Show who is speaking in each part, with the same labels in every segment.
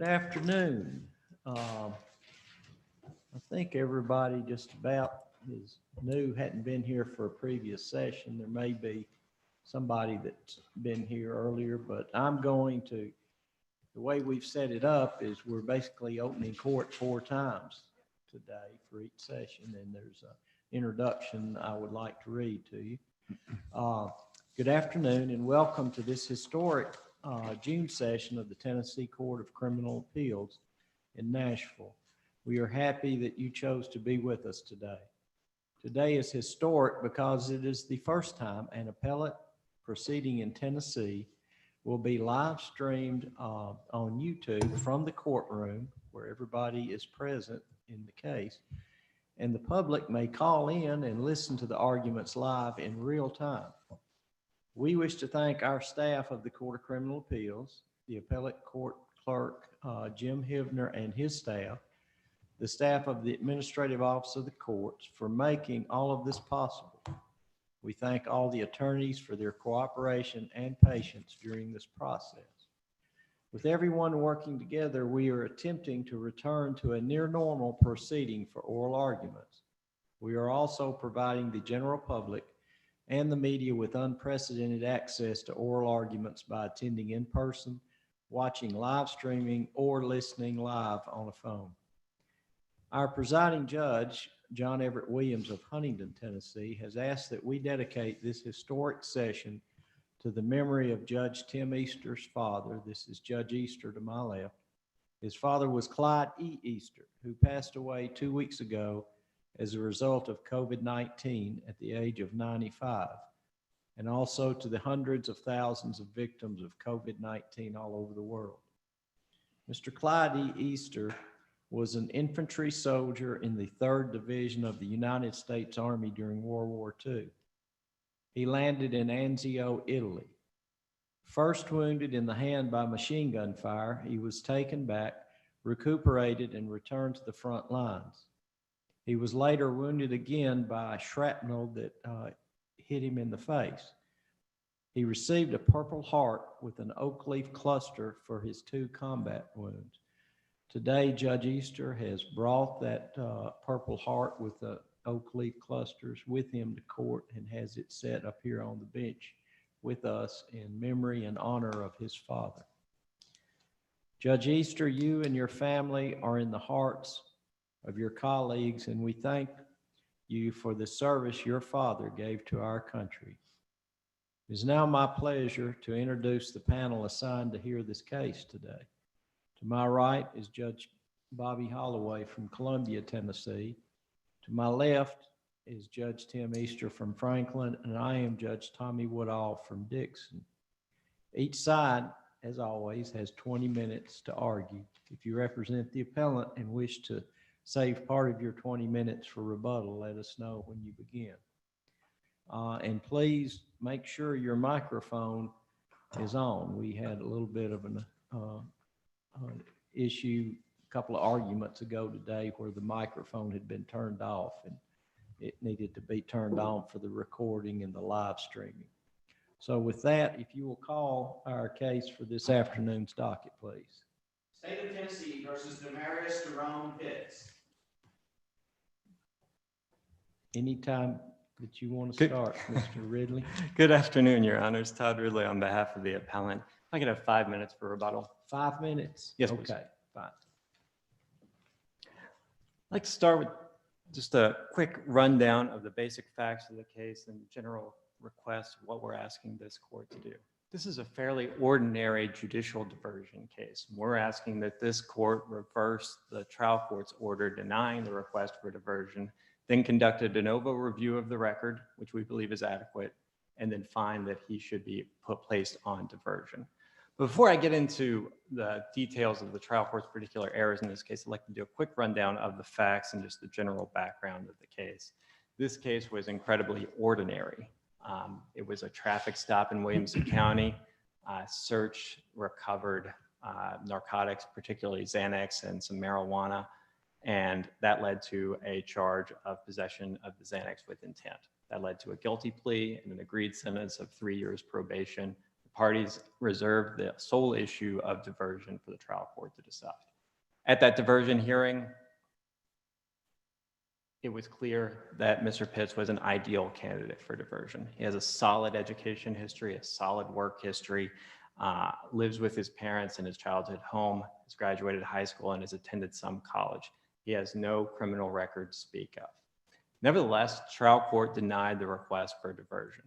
Speaker 1: Good afternoon. I think everybody just about is new, hadn't been here for a previous session. There may be somebody that's been here earlier, but the way we've set it up is we're basically opening court 4 times today for each session, and there's an introduction I would like to read to you. Good afternoon and welcome to this historic June session of the Tennessee Court of Criminal Appeals in Nashville. We are happy that you chose to be with us today. Today is historic because it is the first time an appellate proceeding in Tennessee will be live streamed on YouTube from the courtroom where everybody is present in the case, and the public may call in and listen to the arguments live in real time. We wish to thank our staff of the Court of Criminal Appeals, the appellate court clerk, Jim Hivner and his staff, the staff of the administrative office of the courts for making all of this possible. We thank all the attorneys for their cooperation and patience during this process. With everyone working together, we are attempting to return to a near normal proceeding for oral arguments. We are also providing the general public and the media with unprecedented access to oral arguments by attending in person, watching live streaming, or listening live on a phone. Our presiding judge, John Everett Williams of Huntington, Tennessee, has asked that we dedicate this historic session to the memory of Judge Tim Easter's father. This is Judge Easter to my left. His father was Clyde E. Easter, who passed away 2 weeks ago as a result of COVID-19 at the age of 95, and also to the hundreds of thousands of victims of COVID-19 all over the world. Mr. Clyde E. Easter was an infantry soldier in the 3rd Division of the United States Army during World War II. He landed in Anzio, Italy. First wounded in the hand by machine gun fire, he was taken back, recuperated, and returned to the front lines. He was later wounded again by shrapnel that hit him in the face. He received a Purple Heart with an oak leaf cluster for his 2 combat wounds. Today, Judge Easter has brought that Purple Heart with the oak leaf clusters with him to court and has it set up here on the bench with us in memory and honor of his father. Judge Easter, you and your family are in the hearts of your colleagues, and we thank you for the service your father gave to our country. It is now my pleasure to introduce the panel assigned to hear this case today. To my right is Judge Bobby Holloway from Columbia, Tennessee. To my left is Judge Tim Easter from Franklin, and I am Judge Tommy Woodall from Dixon. Each side, as always, has 20 minutes to argue. If you represent the appellant and wish to save part of your 20 minutes for rebuttal, let us know when you begin. And please make sure your microphone is on. We had a little bit of an issue a couple of arguments ago today where the microphone had been turned off and it needed to be turned on for the recording and the live streaming. So with that, if you will call our case for this afternoon's docket, please.
Speaker 2: State of Tennessee versus Demarius, Jerome, Pitts.
Speaker 1: Anytime that you want to start, Mr. Ridley.
Speaker 3: Good afternoon, Your Honors. Todd Ridley on behalf of the appellant. I can have 5 minutes for rebuttal.
Speaker 1: 5 minutes?
Speaker 3: Yes, please.
Speaker 1: Okay, fine.
Speaker 3: I'd like to start with just a quick rundown of the basic facts of the case and general request of what we're asking this court to do. This is a fairly ordinary judicial diversion case. We're asking that this court reverse the trial court's order denying the request for diversion, then conduct a de novo review of the record, which we believe is adequate, and then find that he should be placed on diversion. Before I get into the details of the trial court's particular errors in this case, I'd like to do a quick rundown of the facts and just the general background of the case. This case was incredibly ordinary. It was a traffic stop in Williamson County. Search recovered narcotics, particularly Xanax and some marijuana, and that led to a charge of possession of the Xanax with intent. That led to a guilty plea and an agreed sentence of 3 years probation. The parties reserved the sole issue of diversion for the trial court to decide. At that diversion hearing, it was clear that Mr. Pitts was an ideal candidate for diversion. He has a solid education history, a solid work history, lives with his parents in his childhood home, has graduated high school, and has attended some college. He has no criminal record to speak of. Nevertheless, trial court denied the request for diversion.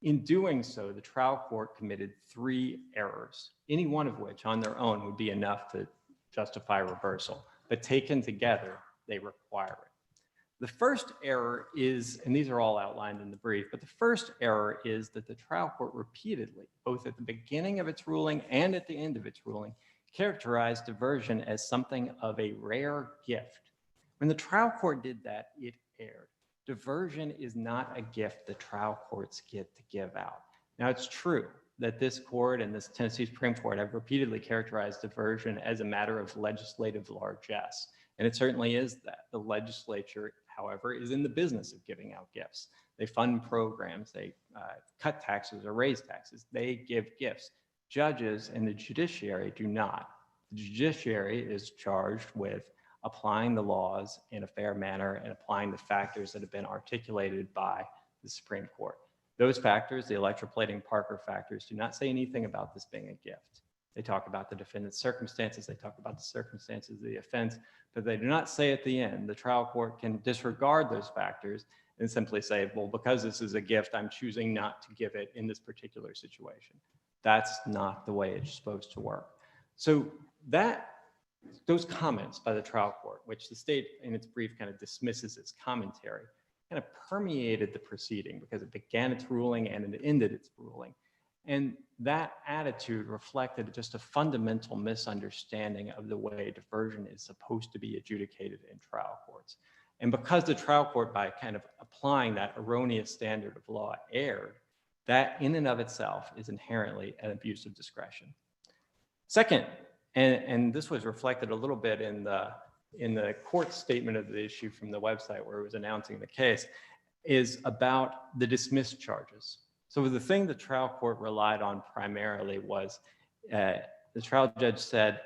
Speaker 3: In doing so, the trial court committed 3 errors, any one of which on their own would be enough to justify reversal, but taken together, they require it. The first error is, and these are all outlined in the brief, but the first error is that the trial court repeatedly, both at the beginning of its ruling and at the end of its ruling, characterized diversion as something of a rare gift. When the trial court did that, it erred. Diversion is not a gift the trial courts get to give out. Now, it's true that this court and this Tennessee Supreme Court have repeatedly characterized diversion as a matter of legislative largesse, and it certainly is that. The legislature, however, is in the business of giving out gifts. They fund programs, they cut taxes or raise taxes, they give gifts. Judges and the judiciary do not. The judiciary is charged with applying the laws in a fair manner and applying the factors that have been articulated by the Supreme Court. Those factors, the electroplating Parker factors, do not say anything about this being a gift. They talk about the defendant's circumstances, they talk about the circumstances of the offense, but they do not say at the end, the trial court can disregard those factors and simply say, well, because this is a gift, I'm choosing not to give it in this particular situation. That's not the way it's supposed to work. So those comments by the trial court, which the state in its brief kind of dismisses as commentary, kind of permeated the proceeding because it began its ruling and it ended its ruling. And that attitude reflected just a fundamental misunderstanding of the way diversion is supposed to be adjudicated in trial courts. And because the trial court, by kind of applying that erroneous standard of law, erred, that in and of itself is inherently an abuse of discretion. Second, and this was reflected a little bit in the court statement of the issue from the website where it was announcing the case, is about the dismissed charges. So the thing the trial court relied on primarily was the trial judge said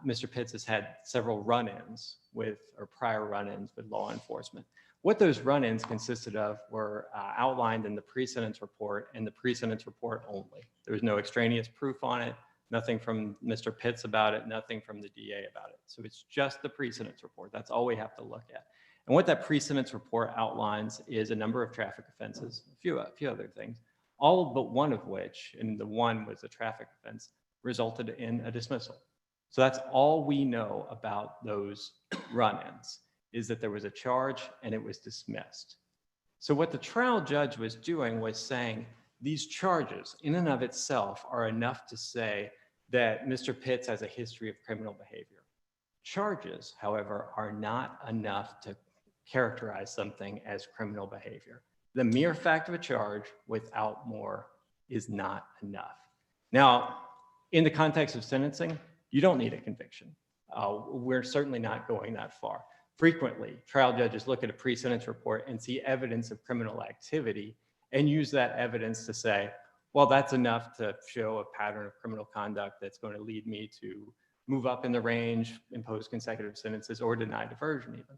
Speaker 3: Mr. Pitts has had several run-ins or prior run-ins with law enforcement. What those run-ins consisted of were outlined in the pre-sentence report and the pre-sentence report only. There was no extraneous proof on it, nothing from Mr. Pitts about it, nothing from the DA about it. So it's just the pre-sentence report. That's all we have to look at. And what that pre-sentence report outlines is a number of traffic offenses, a few other things, all but one of which, and the one was a traffic offense, resulted in a dismissal. So that's all we know about those run-ins, is that there was a charge and it was dismissed. So what the trial judge was doing was saying these charges in and of itself are enough to say that Mr. Pitts has a history of criminal behavior. Charges, however, are not enough to characterize something as criminal behavior. The mere fact of a charge without more is not enough. Now, in the context of sentencing, you don't need a conviction. We're certainly not going that far. Frequently, trial judges look at a pre-sentence report and see evidence of criminal activity and use that evidence to say, well, that's enough to show a pattern of criminal conduct that's going to lead me to move up in the range, impose consecutive sentences, or deny diversion even.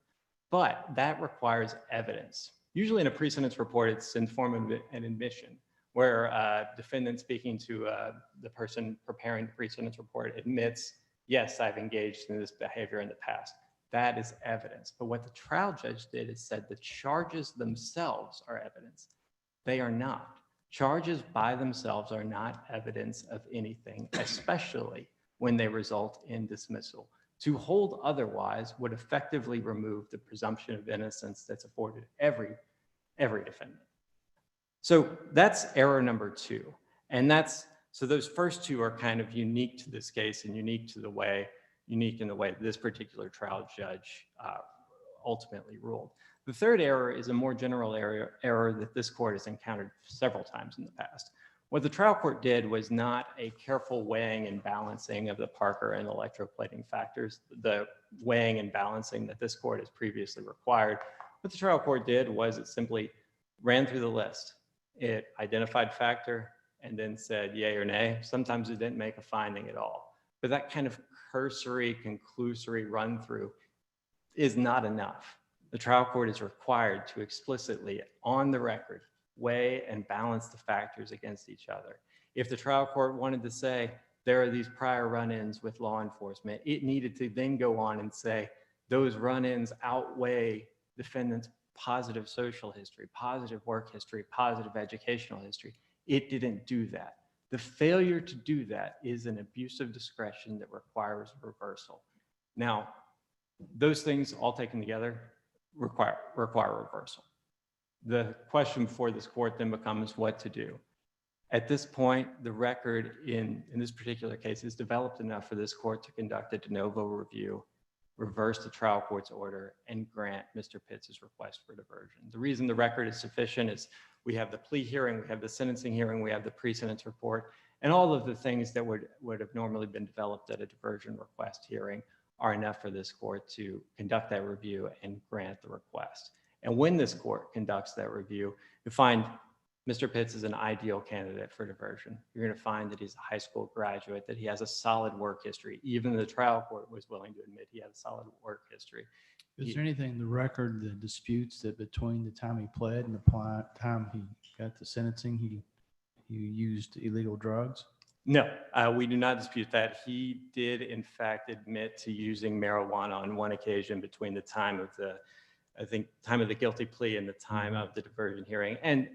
Speaker 3: But that requires evidence. Usually in a pre-sentence report, it's in the form of an admission, where a defendant speaking to the person preparing the pre-sentence report admits, yes, I've engaged in this behavior in the past. That is evidence. But what the trial judge did is said the charges themselves are evidence. They are not. Charges by themselves are not evidence of anything, especially when they result in dismissal. To hold otherwise would effectively remove the presumption of innocence that's afforded every defendant. So that's error number 2. And so those first 2 are kind of unique to this case and unique in the way this particular trial judge ultimately ruled. The third error is a more general error that this court has encountered several times in the past. What the trial court did was not a careful weighing and balancing of the Parker and electroplating factors, the weighing and balancing that this court has previously required. What the trial court did was it simply ran through the list. It identified factor and then said yay or nay. Sometimes it didn't make a finding at all. But that kind of cursory, conclusory run through is not enough. The trial court is required to explicitly, on the record, weigh and balance the factors against each other. If the trial court wanted to say there are these prior run-ins with law enforcement, it needed to then go on and say those run-ins outweigh defendant's positive social history, positive work history, positive educational history. It didn't do that. The failure to do that is an abuse of discretion that requires reversal. Now, those things all taken together require reversal. The question before this court then becomes what to do. At this point, the record in this particular case is developed enough for this court to conduct a de novo review, reverse the trial court's order, and grant Mr. Pitts' request for diversion. The reason the record is sufficient is we have the plea hearing, we have the sentencing hearing, we have the pre-sentence report, and all of the things that would have normally been developed at a diversion request hearing are enough for this court to conduct that review and grant the request. And when this court conducts that review, you find Mr. Pitts is an ideal candidate for diversion. You're going to find that he's a high school graduate, that he has a solid work history. Even the trial court was willing to admit he had a solid work history.
Speaker 4: Is there anything in the record that disputes that between the time he pled and the time he got the sentencing, he used illegal drugs?
Speaker 3: No, we do not dispute that. He did, in fact, admit to using marijuana on one occasion between the time of the, time of the guilty plea and the time of the diversion hearing. And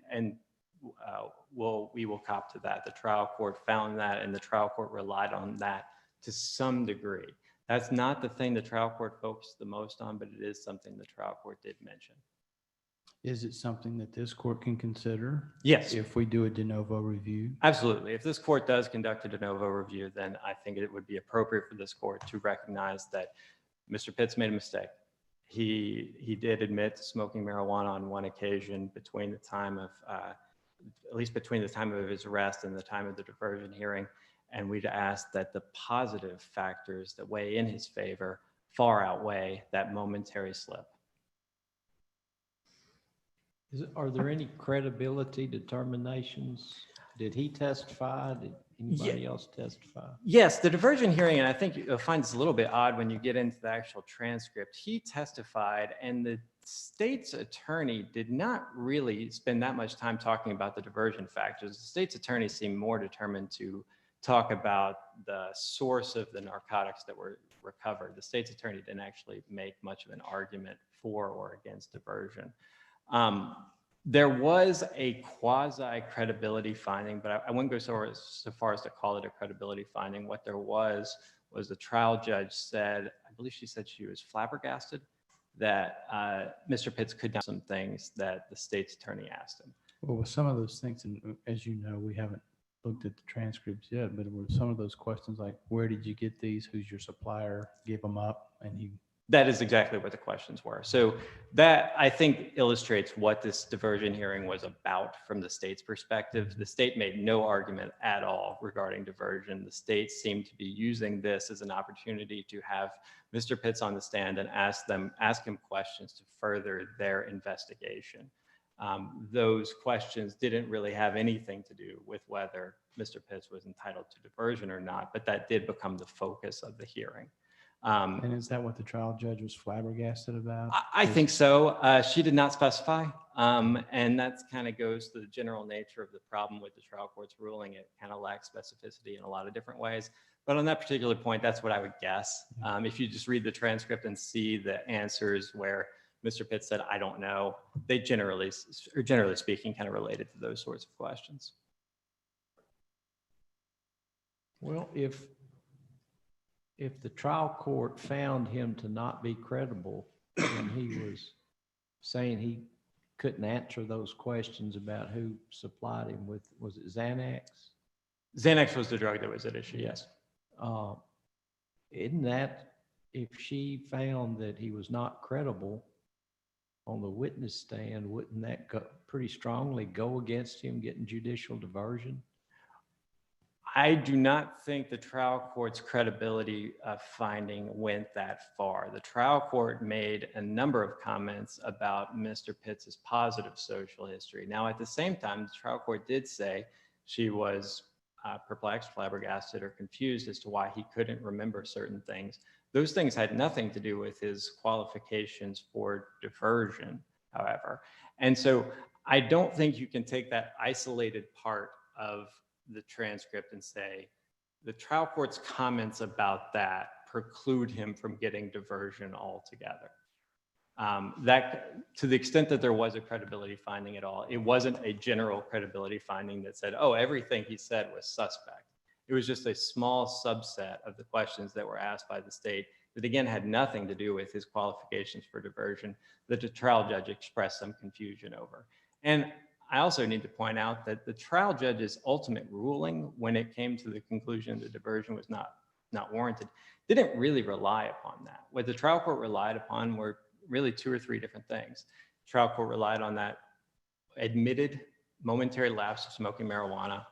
Speaker 3: we will cop to that. The trial court found that, and the trial court relied on that to some degree. That's not the thing the trial court focused the most on, but it is something the trial court did mention.
Speaker 4: Is it something that this court can consider?
Speaker 3: Yes.
Speaker 4: If we do a de novo review?
Speaker 3: Absolutely. If this court does conduct a de novo review, then I think it would be appropriate for this court to recognize that Mr. Pitts made a mistake. He did admit to smoking marijuana on one occasion between the time of, at least between the time of his arrest and the time of the diversion hearing. And we'd ask that the positive factors that weigh in his favor far outweigh that momentary slip.
Speaker 1: Are there any credibility determinations? Did he testify? Did anybody else testify?
Speaker 3: Yes, the diversion hearing, and I think you'll find this a little bit odd when you get into the actual transcript. He testified, and the state's attorney did not really spend that much time talking about the diversion factors. The state's attorney seemed more determined to talk about the source of the narcotics that were recovered. The state's attorney didn't actually make much of an argument for or against diversion. There was a quasi-credibility finding, but I wouldn't go so far as to call it a credibility finding. What there was the trial judge said, I believe she said she was flabbergasted that Mr. Pitts could do some things that the state's attorney asked him.
Speaker 4: Well, with some of those things, and as you know, we haven't looked at the transcripts yet, but were some of those questions like, where did you get these? Who's your supplier? Give them up. And
Speaker 3: that is exactly what the questions were. So that, I think, illustrates what this diversion hearing was about from the state's perspective. The state made no argument at all regarding diversion. The state seemed to be using this as an opportunity to have Mr. Pitts on the stand and ask him questions to further their investigation. Those questions didn't really have anything to do with whether Mr. Pitts was entitled to diversion or not, but that did become the focus of the hearing.
Speaker 4: and is that what the trial judge was flabbergasted about?
Speaker 3: I think so. She did not specify, and that kind of goes to the general nature of the problem with the trial court's ruling. It kind of lacks specificity in a lot of different ways. But on that particular point, that's what I would guess. If you just read the transcript and see the answers where Mr. Pitts said, I don't know, they generally speaking, kind of related to those sorts of questions.
Speaker 1: Well, if the trial court found him to not be credible and he was saying he couldn't answer those questions about who supplied him with, was it Xanax?
Speaker 3: Xanax was the drug that was at issue, yes.
Speaker 1: Isn't that, if she found that he was not credible on the witness stand, wouldn't that pretty strongly go against him getting judicial diversion?
Speaker 3: I do not think the trial court's credibility finding went that far. The trial court made a number of comments about Mr. Pitts' positive social history. Now, at the same time, the trial court did say She was perplexed, flabbergasted, or confused as to why he couldn't remember certain things. Those things had nothing to do with his qualifications for diversion, however. And so I don't think you can take that isolated part of the transcript and say the trial court's comments about that preclude him from getting diversion altogether. That, to the extent that there was a credibility finding at all, it wasn't a general credibility finding that said, oh, everything he said was suspect. It was just a small subset of the questions that were asked by the state that, again, had nothing to do with his qualifications for diversion that the trial judge expressed some confusion over. And I also need to point out that the trial judge's ultimate ruling, when it came to the conclusion that diversion was not warranted, didn't really rely upon that. What the trial court relied upon were really 2 or 3 different things. The trial court relied on that admitted momentary lapse of smoking marijuana,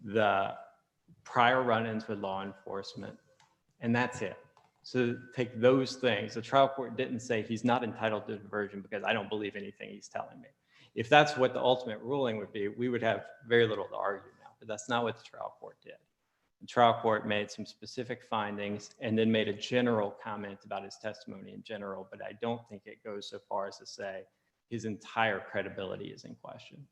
Speaker 3: the prior run-ins with law enforcement, and that's it. So take those things. The trial court didn't say he's not entitled to diversion because I don't believe anything he's telling me. If that's what the ultimate ruling would be, we would have very little to argue now, but that's not what the trial court did. The trial court made some specific findings and then made a general comment about his testimony in general, but I don't think it goes so far as to say his entire credibility is in question.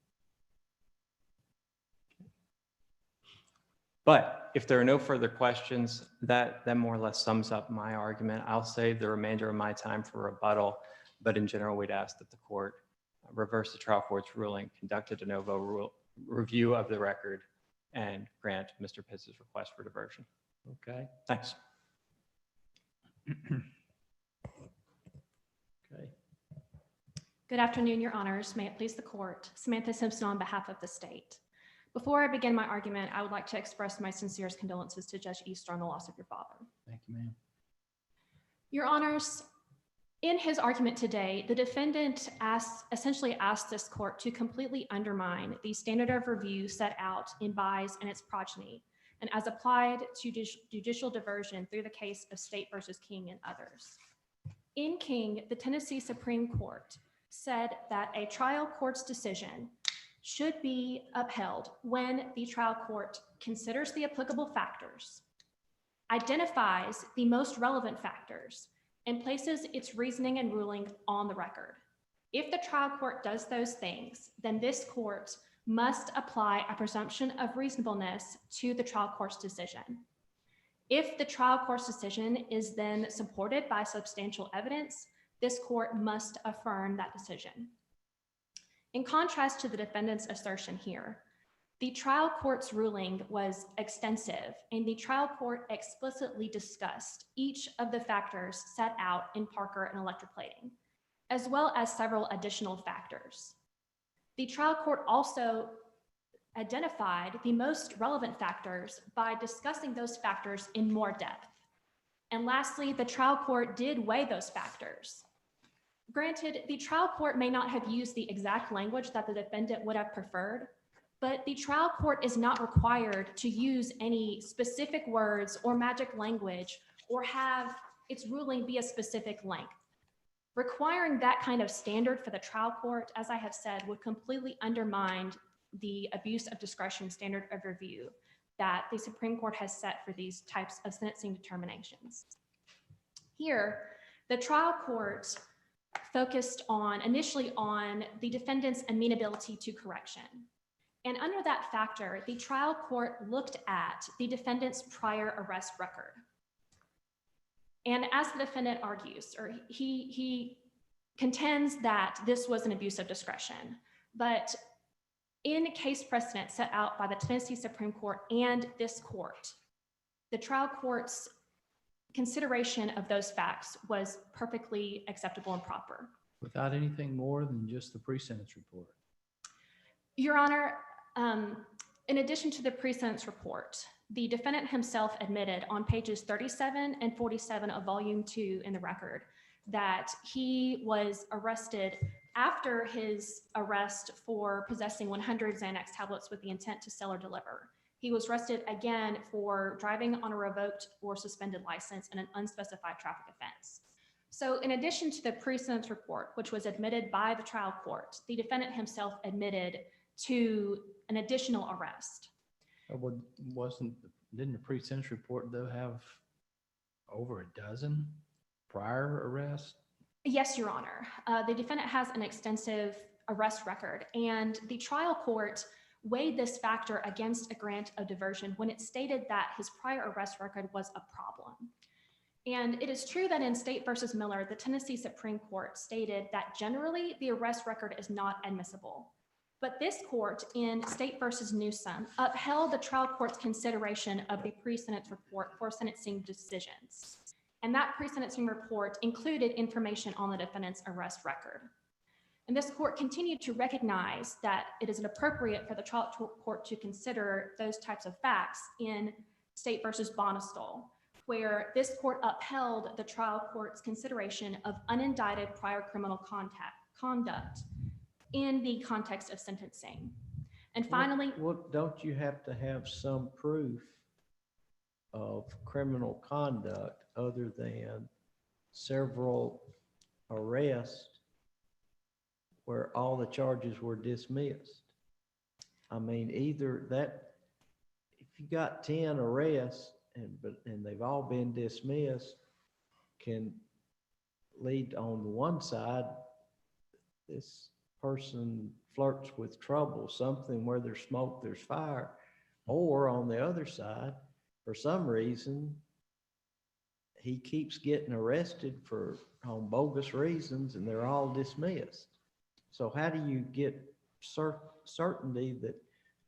Speaker 3: But if there are no further questions, that more or less sums up my argument. I'll save the remainder of my time for rebuttal, but in general, we'd ask that the court reverse the trial court's ruling, conduct a de novo review of the record, and grant Mr. Pitz's request for diversion.
Speaker 1: Okay.
Speaker 3: Thanks.
Speaker 1: Okay.
Speaker 5: Good afternoon, Your Honors. May it please the court. Samantha Simpson on behalf of the state. Before I begin my argument, I would like to express my sincerest condolences to Judge Easter on the loss of your father.
Speaker 4: Thank you, ma'am.
Speaker 5: Your Honors, in his argument today, the defendant essentially asked this court to completely undermine the standard of review set out in Bies and its progeny, and as applied to judicial diversion through the case of State versus King and others. In King, the Tennessee Supreme Court said that a trial court's decision should be upheld when the trial court considers the applicable factors, identifies the most relevant factors, and places its reasoning and ruling on the record. If the trial court does those things, then this court must apply a presumption of reasonableness to the trial court's decision. If the trial court's decision is then supported by substantial evidence, this court must affirm that decision. In contrast to the defendant's assertion here, the trial court's ruling was extensive, and the trial court explicitly discussed each of the factors set out in Parker and electroplating, as well as several additional factors. The trial court also identified the most relevant factors by discussing those factors in more depth. And lastly, the trial court did weigh those factors. Granted, the trial court may not have used the exact language that the defendant would have preferred, but the trial court is not required to use any specific words or magic language or have its ruling be a specific length. Requiring that kind of standard for the trial court, as I have said, would completely undermine the abuse of discretion standard of review that the Supreme Court has set for these types of sentencing determinations. Here, the trial court focused initially on the defendant's amenability to correction. And under that factor, the trial court looked at the defendant's prior arrest record. And as the defendant argues, or he contends that this was an abuse of discretion, but in case precedent set out by the Tennessee Supreme Court and this court, the trial court's consideration of those facts was perfectly acceptable and proper.
Speaker 4: Without anything more than just the pre-sentence report.
Speaker 5: Your Honor, in addition to the pre-sentence report, the defendant himself admitted on pages 37 and 47 of volume 2 in the record that he was arrested after his arrest for possessing 100 Xanax tablets with the intent to sell or deliver. He was arrested again for driving on a revoked or suspended license in an unspecified traffic offense. So in addition to the pre-sentence report, which was admitted by the trial court, the defendant himself admitted to an additional arrest.
Speaker 4: Didn't the pre-sentence report though have over a dozen prior arrests?
Speaker 5: Yes, Your Honor. The defendant has an extensive arrest record, and the trial court weighed this factor against a grant of diversion when it stated that his prior arrest record was a problem. And it is true that in State versus Miller, the Tennessee Supreme Court stated that generally the arrest record is not admissible. But this court in State versus Newsom upheld the trial court's consideration of the pre-sentence report for sentencing decisions. And that pre-sentencing report included information on the defendant's arrest record. And this court continued to recognize that it is appropriate for the trial court to consider those types of facts in State versus Bonestall, where this court upheld the trial court's consideration of unindicted prior criminal conduct in the context of sentencing. And finally,
Speaker 1: Don't you have to have some proof of criminal conduct other than several arrests where all the charges were dismissed? I mean, either that, if you got 10 arrests and they've all been dismissed, can lead on the one side, this person flirts with trouble, something where there's smoke, there's fire, or on the other side, for some reason, he keeps getting arrested on bogus reasons and they're all dismissed. So how do you get certainty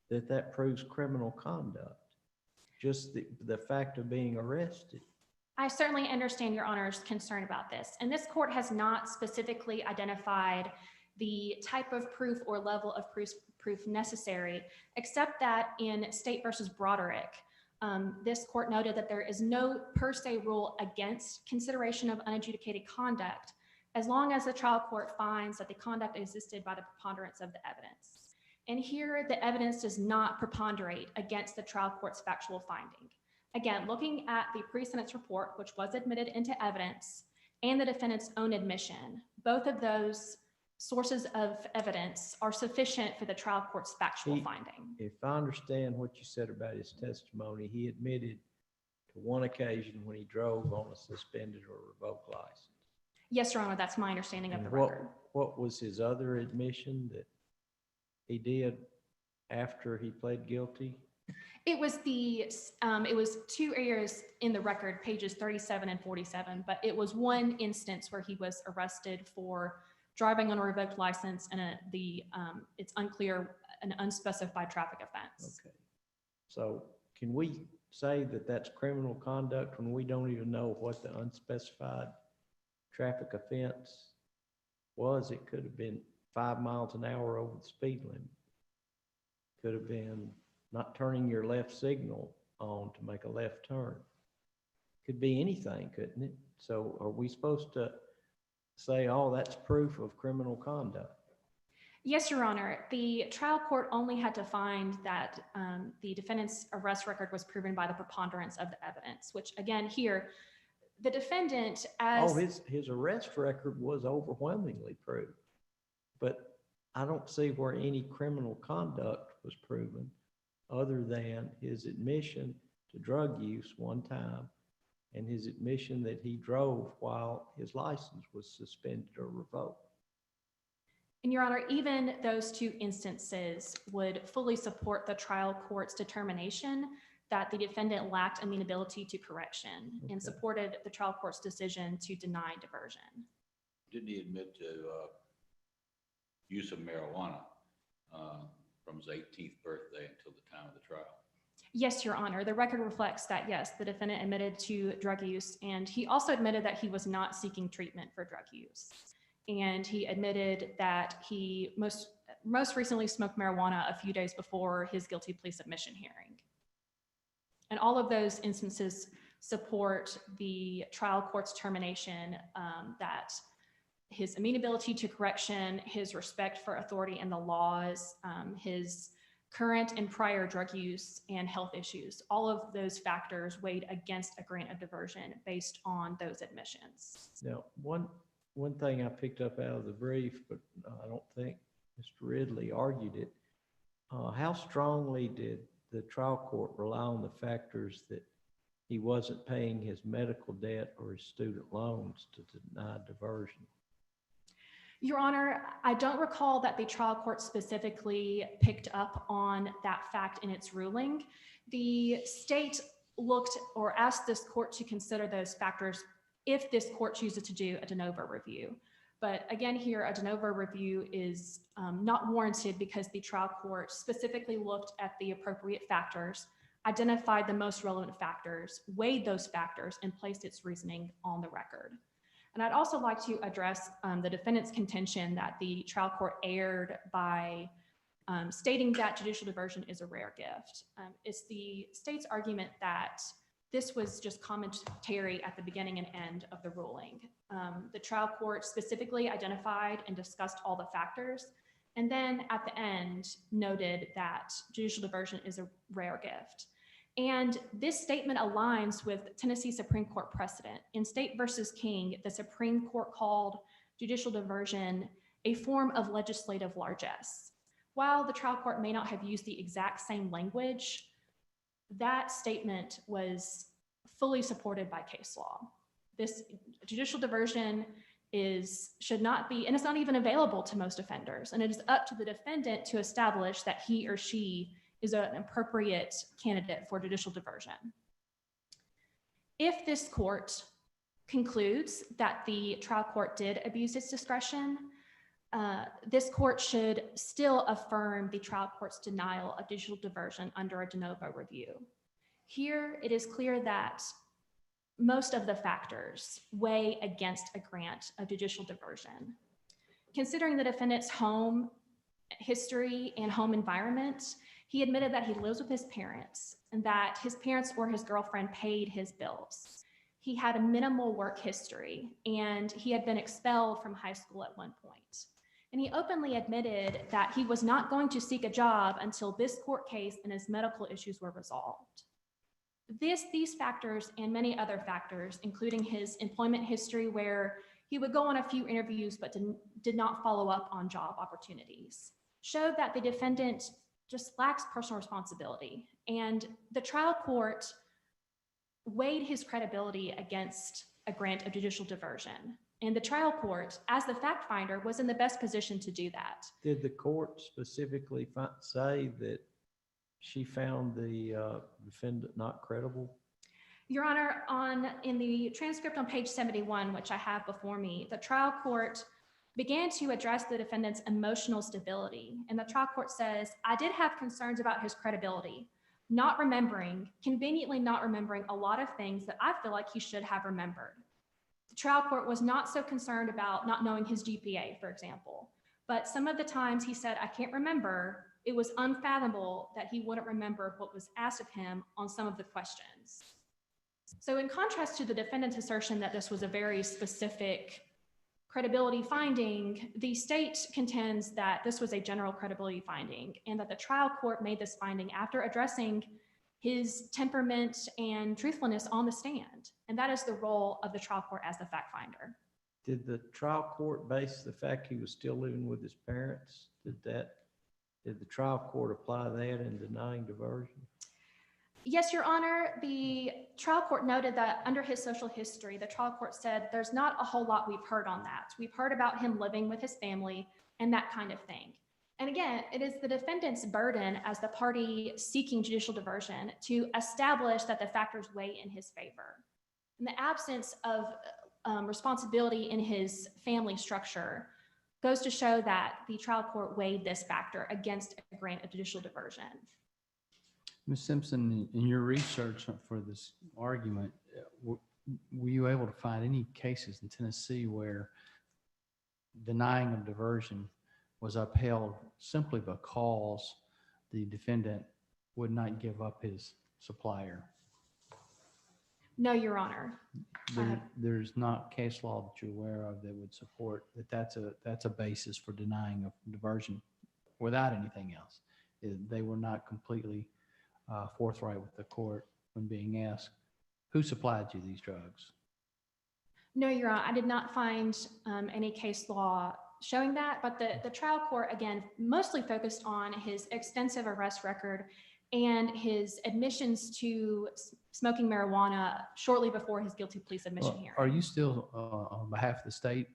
Speaker 1: that proves criminal conduct? Just the fact of being arrested.
Speaker 5: I certainly understand Your Honor's concern about this. And this court has not specifically identified the type of proof or level of proof necessary, except that in State versus Broderick, this court noted that there is no per se rule against consideration of unadjudicated conduct, as long as the trial court finds that the conduct existed by the preponderance of the evidence. And here, the evidence does not preponderate against the trial court's factual finding. Again, looking at the pre-sentence report, which was admitted into evidence, and the defendant's own admission, both of those sources of evidence are sufficient for the trial court's factual finding.
Speaker 1: If I understand what you said about his testimony, he admitted to one occasion when he drove on a suspended or revoked license.
Speaker 5: Yes, Your Honor, that's my understanding of
Speaker 1: And
Speaker 5: the record.
Speaker 1: what was his other admission that he did after he pled guilty?
Speaker 5: It was two areas in the record, pages 37 and 47, but it was one instance where he was arrested for driving on a revoked license and it's unclear, an unspecified traffic offense.
Speaker 1: Okay. So can we say that that's criminal conduct when we don't even know what the unspecified traffic offense was? It could have been 5 miles an hour over the speed limit. Could have been not turning your left signal on to make a left turn. Could be anything, couldn't it? So are we supposed to say, oh, that's proof of criminal conduct?
Speaker 5: Yes, Your Honor. The trial court only had to find that the defendant's arrest record was proven by the preponderance of the evidence, which again here, the defendant as—
Speaker 1: Oh, his arrest record was overwhelmingly proved, but I don't see where any criminal conduct was proven other than his admission to drug use one time and his admission that he drove while his license was suspended or revoked.
Speaker 5: And Your Honor, even those two instances would fully support the trial court's determination that the defendant lacked amenability to correction and supported the trial court's decision to deny diversion.
Speaker 6: Didn't he admit to use of marijuana from his 18th birthday until the time of the trial?
Speaker 5: Yes, Your Honor. The record reflects that, yes, the defendant admitted to drug use, and he also admitted that he was not seeking treatment for drug use. And he admitted that he most recently smoked marijuana a few days before his guilty plea submission hearing. And all of those instances support the trial court's determination that his amenability to correction, his respect for authority and the laws, his current and prior drug use and health issues, all of those factors weighed against a grant of diversion based on those admissions.
Speaker 1: Now, one thing I picked up out of the brief, but I don't think Mr. Ridley argued it, How strongly did the trial court rely on the factors that he wasn't paying his medical debt or his student loans to deny diversion?
Speaker 5: Your Honor, I don't recall that the trial court specifically picked up on that fact in its ruling. The state looked or asked this court to consider those factors if this court chooses to do a de novo review. But again, here, a de novo review is not warranted because the trial court specifically looked at the appropriate factors, identified the most relevant factors, weighed those factors, and placed its reasoning on the record. And I'd also like to address the defendant's contention that the trial court erred by stating that judicial diversion is a rare gift. It's the state's argument that this was just commentary at the beginning and end of the ruling. The trial court specifically identified and discussed all the factors, and then at the end noted that judicial diversion is a rare gift. And this statement aligns with Tennessee Supreme Court precedent. In State versus King, the Supreme Court called judicial diversion a form of legislative largesse. While the trial court may not have used the exact same language, that statement was fully supported by case law. This judicial diversion should not be, and it's not even available to most offenders. And it is up to the defendant to establish that he or she is an appropriate candidate for judicial diversion. If this court concludes that the trial court did abuse its discretion, this court should still affirm the trial court's denial of judicial diversion under a de novo review. Here, it is clear that most of the factors weigh against a grant of judicial diversion. Considering the defendant's home history and home environment, he admitted that he lives with his parents and that his parents or his girlfriend paid his bills. He had a minimal work history and he had been expelled from high school at one point. And he openly admitted that he was not going to seek a job until this court case and his medical issues were resolved. These factors and many other factors, including his employment history where he would go on a few interviews but did not follow up on job opportunities, showed that the defendant just lacks personal responsibility. And the trial court weighed his credibility against a grant of judicial diversion. And the trial court, as the fact finder, was in the best position to do that.
Speaker 1: Did the court specifically say that she found the defendant not credible?
Speaker 5: Your Honor, in the transcript on page 71, which I have before me, the trial court began to address the defendant's emotional stability. And the trial court says, I did have concerns about his credibility, conveniently not remembering a lot of things that I feel like he should have remembered. The trial court was not so concerned about not knowing his GPA, for example. But some of the times he said, I can't remember, it was unfathomable that he wouldn't remember what was asked of him on some of the questions. So in contrast to the defendant's assertion that this was a very specific credibility finding, the state contends that this was a general credibility finding and that the trial court made this finding after addressing his temperament and truthfulness on the stand. And that is the role of the trial court as the fact finder.
Speaker 1: Did the trial court base the fact he was still living with his parents? Did the trial court apply that in denying diversion?
Speaker 5: Yes, Your Honor. The trial court noted that under his social history, the trial court said there's not a whole lot we've heard on that. We've heard about him living with his family and that kind of thing. And again, it is the defendant's burden as the party seeking judicial diversion to establish that the factors weigh in his favor. In the absence of responsibility in his family structure goes to show that the trial court weighed this factor against a grant of judicial diversion.
Speaker 4: Ms. Simpson, in your research for this argument, were you able to find any cases in Tennessee where denying of diversion was upheld simply because the defendant would not give up his supplier?
Speaker 5: No, Your Honor.
Speaker 4: There's not case law that you're aware of that would support that that's a basis for denying of diversion without anything else. They were not completely forthright with the court when being asked, who supplied you these drugs?
Speaker 5: No, Your Honor, I did not find any case law showing that, but the trial court, again, mostly focused on his extensive arrest record and his admissions to smoking marijuana shortly before his guilty plea submission
Speaker 4: Well,
Speaker 5: hearing.
Speaker 4: are you still, on behalf of the state,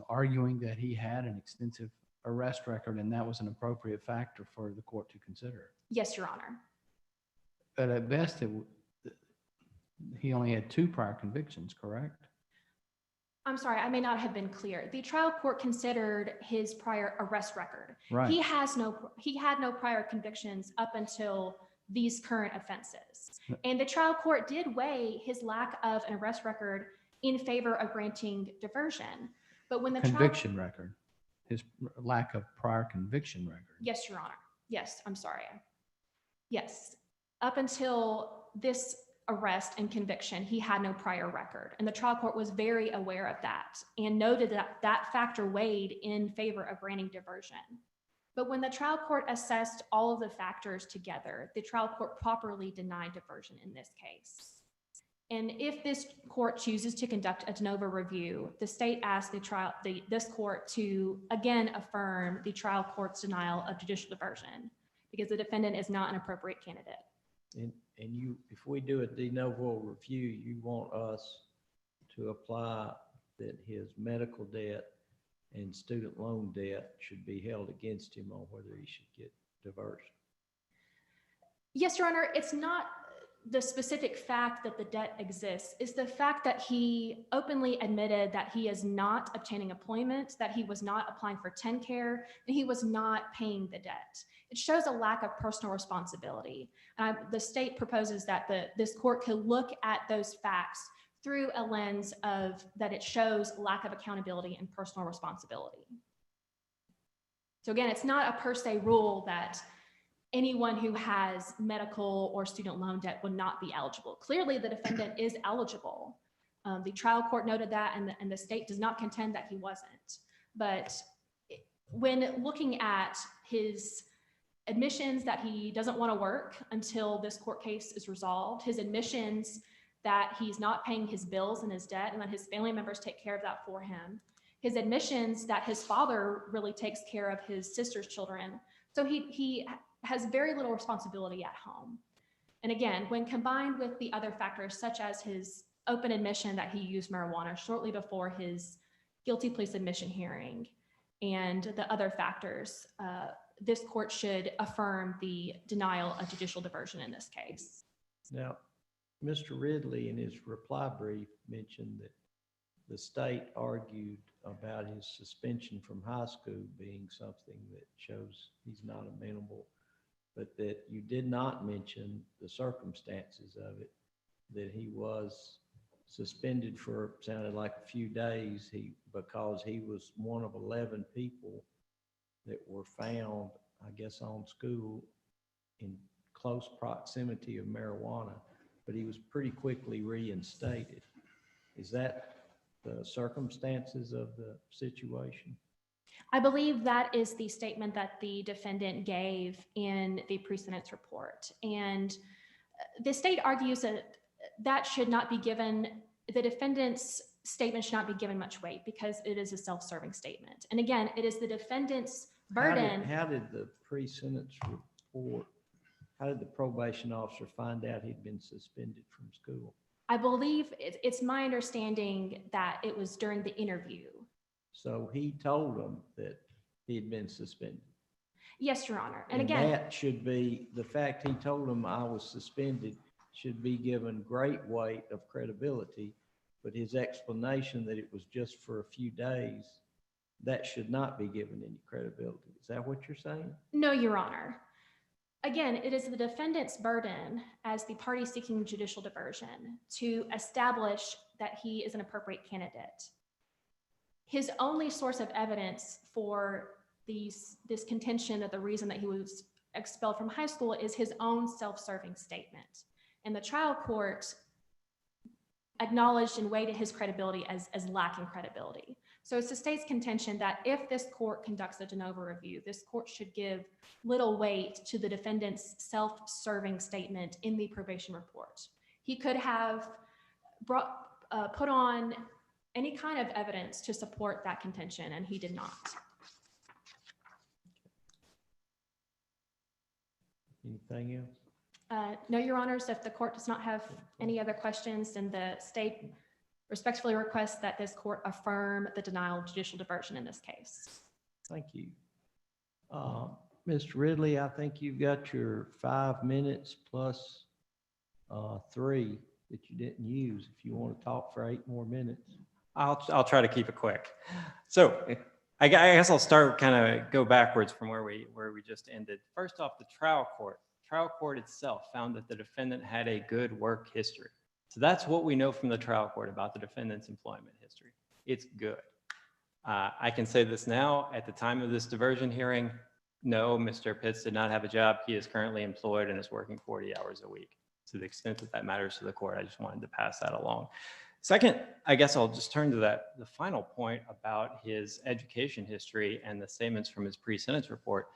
Speaker 4: arguing that he had an extensive arrest record and that was an appropriate factor for the court to consider?
Speaker 5: Yes, Your Honor.
Speaker 4: But at best, he only had 2 prior convictions, correct?
Speaker 5: I'm sorry, I may not have been clear. The trial court considered his prior arrest record.
Speaker 4: Right.
Speaker 5: He had no prior convictions up until these current offenses. And the trial court did weigh his lack of an arrest record in favor of granting diversion. But when the
Speaker 4: Conviction record, his lack of prior conviction record.
Speaker 5: Yes, Your Honor. Yes, I'm sorry. Yes. Up until this arrest and conviction, he had no prior record. And the trial court was very aware of that and noted that that factor weighed in favor of granting diversion. But when the trial court assessed all of the factors together, the trial court properly denied diversion in this case. And if this court chooses to conduct a de novo review, the state asked this court to again affirm the trial court's denial of judicial diversion because the defendant is not an appropriate candidate.
Speaker 1: And you, if we do a de novo review, you want us to apply that his medical debt and student loan debt should be held against him on whether he should get diversion.
Speaker 5: Yes, Your Honor, it's not the specific fact that the debt exists, is the fact that he openly admitted that he is not obtaining employment, that he was not applying for TennCare, and he was not paying the debt. It shows a lack of personal responsibility. The state proposes that this court could look at those facts through a lens of that it shows lack of accountability and personal responsibility. So again, it's not a per se rule that anyone who has medical or student loan debt would not be eligible. Clearly, the defendant is eligible. The trial court noted that, and the state does not contend that he wasn't. But when looking at his admissions that he doesn't want to work until this court case is resolved, his admissions that he's not paying his bills and his debt and that his family members take care of that for him, his admissions that his father really takes care of his sister's children. So he has very little responsibility at home. And again, when combined with the other factors, such as his open admission that he used marijuana shortly before his guilty plea submission hearing and the other factors, this court should affirm the denial of judicial diversion in this case.
Speaker 1: Now, Mr. Ridley in his reply brief mentioned that the state argued about his suspension from high school being something that shows he's not amenable, but that you did not mention the circumstances of it, that he was suspended for, sounded like a few days, because he was one of 11 people that were found, I guess, on school in close proximity of marijuana, but he was pretty quickly reinstated. Is that the circumstances of the situation?
Speaker 5: I believe that is the statement that the defendant gave in the pre-sentence report. And the state argues that that should not be given, the defendant's statement should not be given much weight because it is a self-serving statement. And again, it is the defendant's burden.
Speaker 1: How did the pre-sentence report, how did the probation officer find out he'd been suspended from school?
Speaker 5: I believe it's my understanding that it was during the interview.
Speaker 1: So he told them that he had been suspended.
Speaker 5: Yes, Your Honor. And again,
Speaker 1: that should be, the fact he told them I was suspended should be given great weight of credibility, but his explanation that it was just for a few days, that should not be given any credibility. Is that what you're saying?
Speaker 5: no, Your Honor. Again, it is the defendant's burden as the party seeking judicial diversion to establish that he is an appropriate candidate. His only source of evidence for this contention that the reason that he was expelled from high school is his own self-serving statement. And the trial court acknowledged and weighted his credibility as lacking credibility. So it's the state's contention that if this court conducts a de novo review, this court should give little weight to the defendant's self-serving statement in the probation report. He could have put on any kind of evidence to support that contention, and he did not.
Speaker 1: Anything else?
Speaker 5: No, Your Honors, if the court does not have any other questions, then the state respectfully requests that this court affirm the denial of judicial diversion in this case.
Speaker 1: Thank you. Mr. Ridley, I think you've got your 5 minutes plus 3 that you didn't use. If you want to talk for 8 more minutes.
Speaker 3: I'll try to keep it quick. So I guess I'll start kind of go backwards from where we just ended. First off, the trial court. Trial court itself found that the defendant had a good work history. So that's what we know from the trial court about the defendant's employment history. It's good. I can say this now, at the time of this diversion hearing, no, Mr. Pitts did not have a job. He is currently employed and is working 40 hours a week. To the extent that that matters to the court, I just wanted to pass that along. Second, I guess I'll just turn to the final point about his education history and the statements from his pre-sentence report.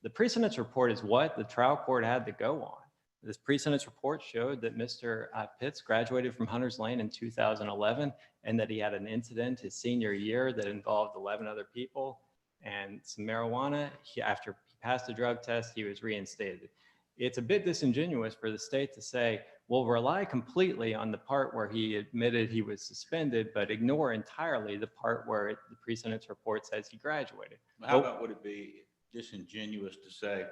Speaker 3: The pre-sentence report is what the trial court had to go on. This pre-sentence report showed that Mr. Pitts graduated from Hunters Lane in 2011 and that he had an incident his senior year that involved 11 other people and some marijuana. After he passed a drug test, he was reinstated. It's a bit disingenuous for the state to say, we'll rely completely on the part where he admitted he was suspended, but ignore entirely the part where the pre-sentence report says he graduated.
Speaker 6: How about, would it be disingenuous to say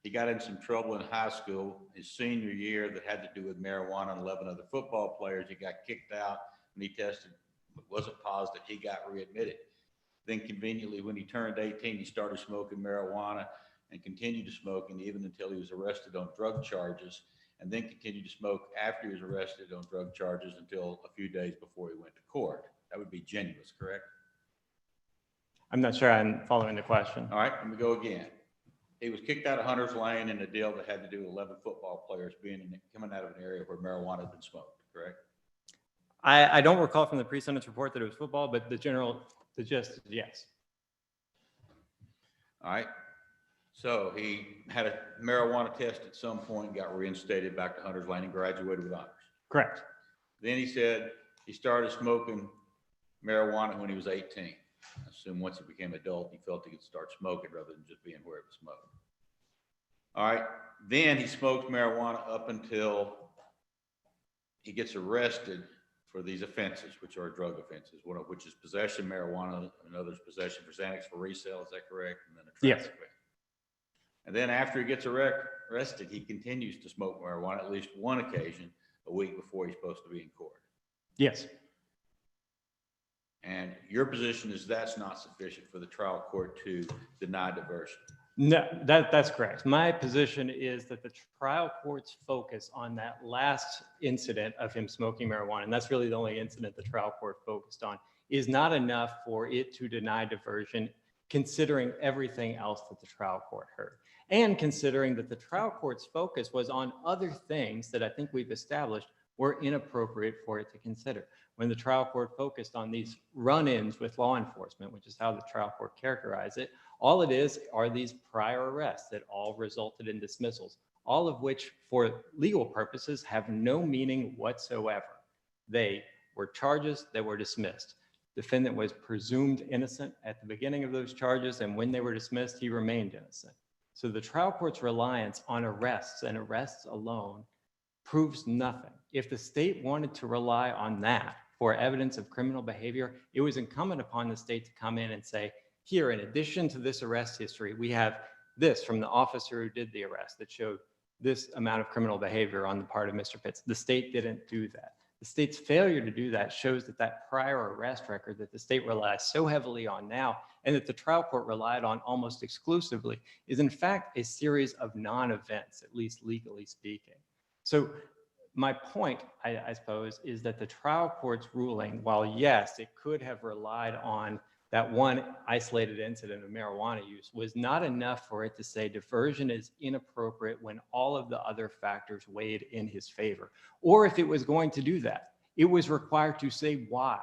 Speaker 6: he got in some trouble in high school his senior year that had to do with marijuana and 11 other football players? He got kicked out and he tested, it wasn't positive, he got readmitted. Then conveniently, when he turned 18, he started smoking marijuana and continued to smoke, and even until he was arrested on drug charges, and then continued to smoke after he was arrested on drug charges until a few days before he went to court. That would be genuous, correct?
Speaker 3: I'm not sure I'm following the question.
Speaker 6: All right, let me go again. He was kicked out of Hunters Lane in a deal that had to do with 11 football players coming out of an area where marijuana had been smoked, correct?
Speaker 3: I don't recall from the pre-sentence report that it was football, but the gist is yes.
Speaker 6: All right. So he had a marijuana test at some point, got reinstated back to Hunters Lane and graduated with honors.
Speaker 3: Correct.
Speaker 6: Then he said he started smoking marijuana when he was 18. I assume once he became adult, he felt he could start smoking rather than just being where it was smoked. All right. Then he smoked marijuana up until he gets arrested for these offenses, which are drug offenses, one of which is possession of marijuana, another is possession for Xanax for resale. Is that correct? And then a traffic offense. And then after he gets arrested, he continues to smoke marijuana at least one occasion a week before he's supposed to be in court.
Speaker 3: Yes.
Speaker 6: And your position is that's not sufficient for the trial court to deny diversion.
Speaker 3: No, that's correct. My position is that the trial court's focus on that last incident of him smoking marijuana, and that's really the only incident the trial court focused on, is not enough for it to deny diversion, considering everything else that the trial court heard. And considering that the trial court's focus was on other things that I think we've established were inappropriate for it to consider. When the trial court focused on these run-ins with law enforcement, which is how the trial court characterized it, all it is are these prior arrests that all resulted in dismissals, all of which for legal purposes have no meaning whatsoever. They were charges that were dismissed. Defendant was presumed innocent at the beginning of those charges, and when they were dismissed, he remained innocent. So the trial court's reliance on arrests and arrests alone proves nothing. If the state wanted to rely on that for evidence of criminal behavior, it was incumbent upon the state to come in and say, here, in addition to this arrest history, we have this from the officer who did the arrest that showed this amount of criminal behavior on the part of Mr. Pitts. The state didn't do that. The state's failure to do that shows that that prior arrest record that the state relies so heavily on now and that the trial court relied on almost exclusively is in fact a series of non-events, at least legally speaking. So my point, I suppose, is that the trial court's ruling, while yes, it could have relied on that one isolated incident of marijuana use, was not enough for it to say diversion is inappropriate when all of the other factors weighed in his favor. Or if it was going to do that, it was required to say why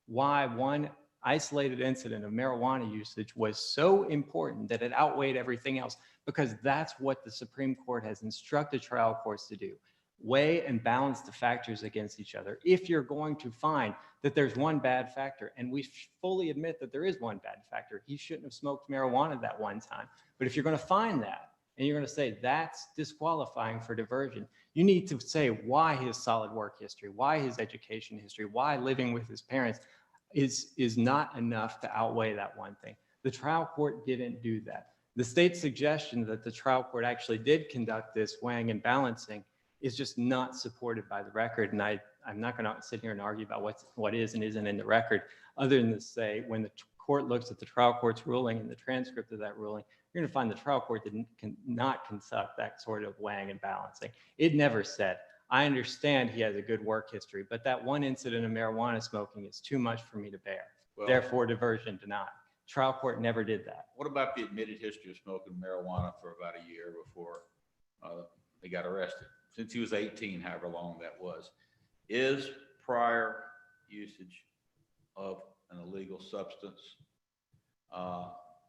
Speaker 3: one isolated incident of marijuana usage was so important that it outweighed everything else, because that's what the Supreme Court has instructed trial courts to do. Weigh and balance the factors against each other. If you're going to find that there's one bad factor, and we fully admit that there is one bad factor, he shouldn't have smoked marijuana that one time. But if you're going to find that, and you're going to say that's disqualifying for diversion. You need to say why his solid work history, why his education history, why living with his parents is not enough to outweigh that one thing. The trial court didn't do that. The state's suggestion that the trial court actually did conduct this weighing and balancing is just not supported by the record. And I'm not going to sit here and argue about what is and isn't in the record, other than to say when the court looks at the trial court's ruling and the transcript of that ruling, you're going to find the trial court not conduct that sort of weighing and balancing. It never said, I understand he has a good work history, but that one incident of marijuana smoking is too much for me to bear.
Speaker 6: Well,
Speaker 3: Therefore, diversion denied. Trial court never did that.
Speaker 6: what about the admitted history of smoking marijuana for about a year before they got arrested? Since he was 18, however long that was. Is prior usage of an illegal substance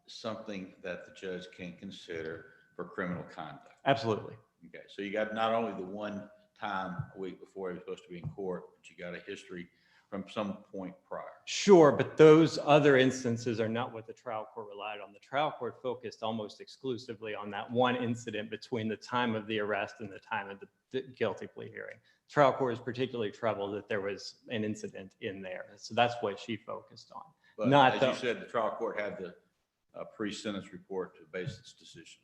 Speaker 6: something that the judge can consider for criminal conduct?
Speaker 3: Absolutely.
Speaker 6: Okay, so you got not only the one time a week before he was supposed to be in court, but you got a history from some point prior.
Speaker 3: Sure, but those other instances are not what the trial court relied on. The trial court focused almost exclusively on that one incident between the time of the arrest and the time of the guilty plea hearing. Trial court was particularly troubled that there was an incident in there. So that's what she focused on.
Speaker 6: But
Speaker 3: Not
Speaker 6: as you said, the trial court had the pre-sentence report to base its decision.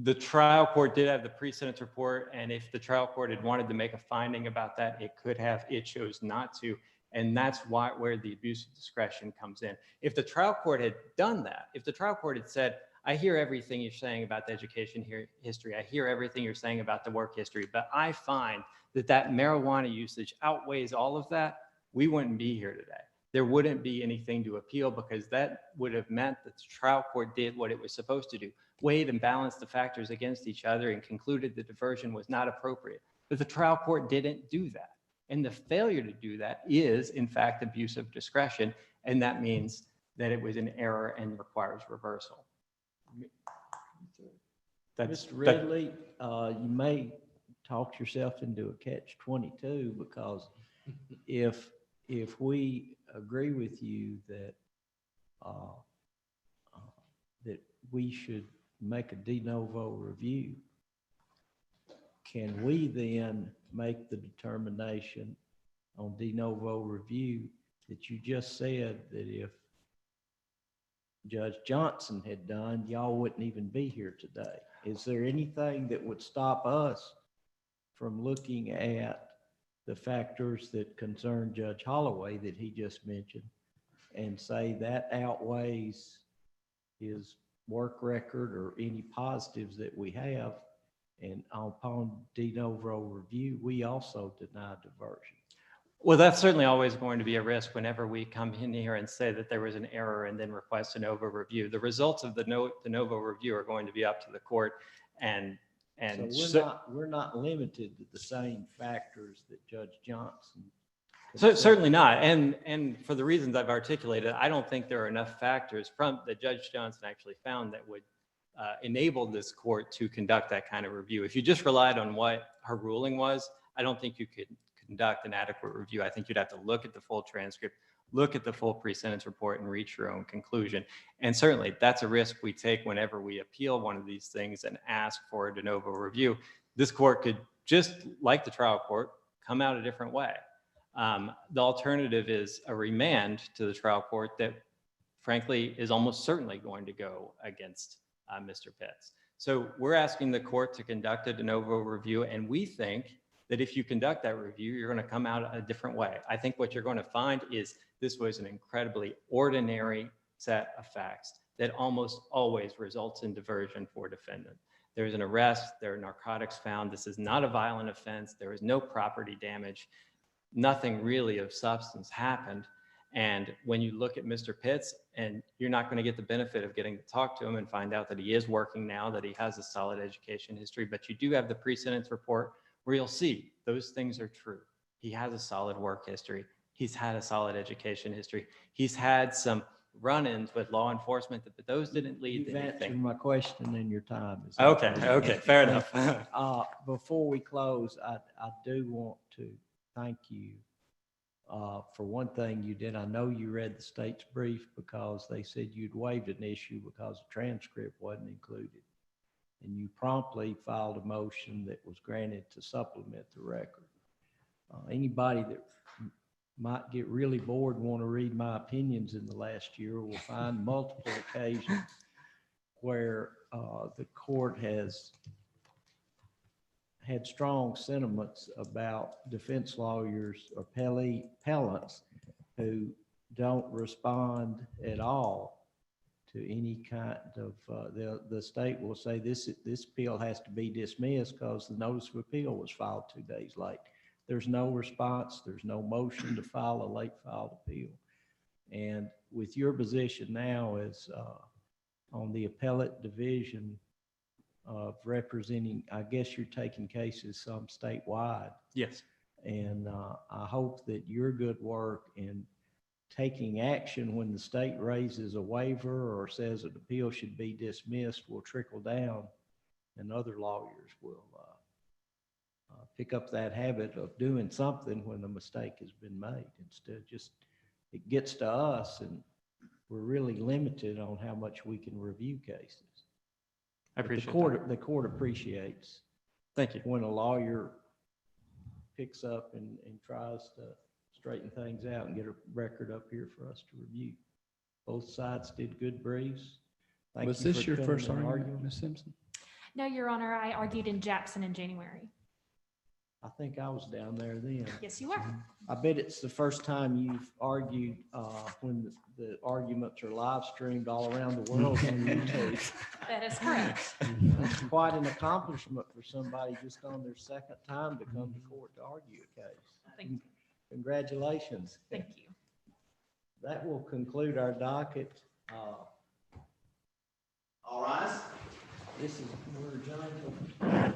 Speaker 3: The trial court did have the pre-sentence report, and if the trial court had wanted to make a finding about that, it could have. It chose not to, and that's where the abuse of discretion comes in. If the trial court had done that, if the trial court had said, I hear everything you're saying about the education history, I hear everything you're saying about the work history, but I find that marijuana usage outweighs all of that, we wouldn't be here today. There wouldn't be anything to appeal, because that would have meant that the trial court did what it was supposed to do, weighed and balanced the factors against each other and concluded the diversion was not appropriate. But the trial court didn't do that. And the failure to do that is, in fact, abuse of discretion. And that means that it was an error and requires reversal.
Speaker 1: Mr. Ridley, you may talk yourself into a catch-22, because if we agree with you that that we should make a de novo review, can we then make the determination on de novo review that you just said that if Judge Johnson had done, y'all wouldn't even be here today? Is there anything that would stop us from looking at the factors that concern Judge Holloway that he just mentioned and say that outweighs his work record or any positives that we have, and upon de novo review, we also deny diversion?
Speaker 3: Well, that's certainly always going to be a risk whenever we come in here and say that there was an error and then request a de novo review. The results of the de novo review are going to be up to the court, and
Speaker 1: so we're not limited to the same factors that Judge Johnson.
Speaker 3: So certainly not. And for the reasons I've articulated, I don't think there are enough factors that Judge Johnson actually found that would enable this court to conduct that kind of review. If you just relied on what her ruling was, I don't think you could conduct an adequate review. I think you'd have to look at the full transcript, look at the full pre-sentence report, and reach your own conclusion. And certainly that's a risk we take whenever we appeal one of these things and ask for a de novo review. This court could, just like the trial court, come out a different way. The alternative is a remand to the trial court that, frankly, is almost certainly going to go against Mr. Pitts. So we're asking the court to conduct a de novo review, and we think that if you conduct that review, you're going to come out a different way. I think what you're going to find is this was an incredibly ordinary set of facts that almost always results in diversion for defendant. There's an arrest, there are narcotics found. This is not a violent offense. There is no property damage. Nothing really of substance happened. And when you look at Mr. Pitts, and you're not going to get the benefit of getting to talk to him and find out that he is working now, that he has a solid education history, but you do have the pre-sentence report where you'll see those things are true. He has a solid work history. He's had a solid education history. He's had some run-ins with law enforcement, but those didn't lead to
Speaker 1: You've answered
Speaker 3: anything.
Speaker 1: my question and your time is
Speaker 3: Okay,
Speaker 1: up.
Speaker 3: okay, fair enough.
Speaker 1: Before we close, I do want to thank you for one thing you did. I know you read the state's brief because they said you'd waived an issue because the transcript wasn't included. and you promptly filed a motion that was granted to supplement the record. Anybody that might get really bored and want to read my opinions in the last year will find multiple occasions where the court has had strong sentiments about defense lawyers or appellants who don't respond at all to any kind of, the state will say this appeal has to be dismissed because the notice of appeal was filed 2 days late. There's no response. There's no motion to file a late filed appeal. And with your position now as on the appellate division of representing, I guess you're taking cases some statewide.
Speaker 3: Yes.
Speaker 1: And I hope that your good work in taking action when the state raises a waiver or says an appeal should be dismissed will trickle down, and other lawyers will pick up that habit of doing something when a mistake has been made. Instead, just it gets to us, and we're really limited on how much we can review cases.
Speaker 3: I
Speaker 1: But
Speaker 3: appreciate
Speaker 1: the court appreciates
Speaker 3: Thank you.
Speaker 1: when a lawyer picks up and tries to straighten things out and get a record up here for us to review. Both sides did good briefs. Thank
Speaker 4: Was
Speaker 1: you
Speaker 4: this
Speaker 1: for
Speaker 4: your
Speaker 1: coming
Speaker 4: first
Speaker 1: and
Speaker 4: argument,
Speaker 1: arguing.
Speaker 4: Ms. Simpson?
Speaker 5: No, Your Honor, I argued in Jackson in January.
Speaker 1: I think I was down there then.
Speaker 5: Yes, you were.
Speaker 1: I bet it's the first time you've argued when the arguments are live streamed all around the world on YouTube.
Speaker 5: That is correct.
Speaker 1: That's quite an accomplishment for somebody just on their second time to come to court to argue a case.
Speaker 5: Thank you.
Speaker 1: Congratulations.
Speaker 5: Thank you.
Speaker 1: That will conclude our docket.
Speaker 2: All rise.
Speaker 1: This is, we're adjourned.